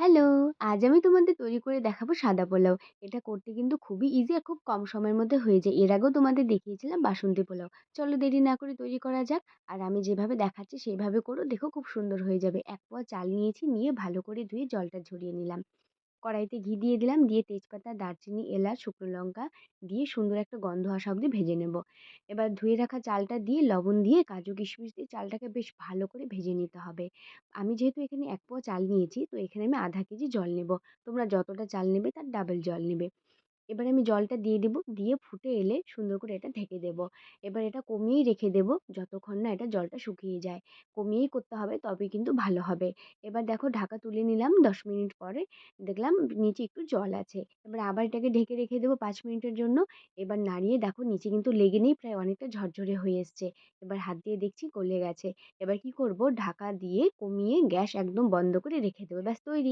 Hello! আজ আমি তোমাদের তৈরি করে দেখাবো সাদা পোলাও। এটা করতে কিন্তু খুবই ইজি আর খুব কম সময়ের মধ্যে হয়ে যায়। এর আগেও তোমাদের দেখিয়েছিলাম বাসন্তী পোলাও। চলো দেরি না করে তৈরি করা যাক। আর আমি যেভাবে দেখাচ্ছি সেভাবে করো, দেখো খুব সুন্দর হয়ে যাবে। ১ পোয়া চাল নিয়েছি, নিয়ে ভালো করে ধুয়ে জলটা ঝরিয়ে নিলাম। কড়াইতে ঘি দিয়ে দিলাম, দিয়ে তেজপাতা, দারচিনি, এলাচ, শুকনো লঙ্কা দিয়ে সুন্দর একটা গন্ধ আসা অব্দি ভেজে নেব। এবার ধুয়ে রাখা চালটা দিয়ে লবণ দিয়ে কাজু কিশমিশ দিয়ে চালটাকে বেশ ভালো করে ভেজে নিতে হবে। আমি যেহেতু এখানে ১ পোয়া চাল নিয়েছি, তো এখানে আমি ১/২ কেজি জল নেব। তোমরা যতটা চাল নেবে তার ডাবল জল নেবে। এবার আমি জলটা দিয়ে দিব। দিয়ে ফুটে এলে সুন্দর করে এটা ঢেকে দেব। এবার এটা কমিয়েই রেখে দেব যতক্ষণ না এটা জলটা শুকিয়ে যায়। কমিয়েই করতে হবে, তবেই কিন্তু ভালো হবে। এবার দেখো ঢাকা তুলে নিলাম। ১০ মিনিট পরে দেখলাম নিচে একটু জল আছে। এবার আবার এটাকে ঢেকে রেখে দেব ৫ মিনিটের জন্য। এবার নাড়িয়ে দেখো নিচে কিন্তু লেগে নেই, প্রায় অনেকটা ঝরঝরে হয়ে এসছে। এবার হাত দিয়ে দেখছি গলে গেছে। এবার কি করব, ঢাকা দিয়ে কমিয়ে গ্যাস একদম বন্ধ করে রেখে দেব। ব্যাস তৈরি।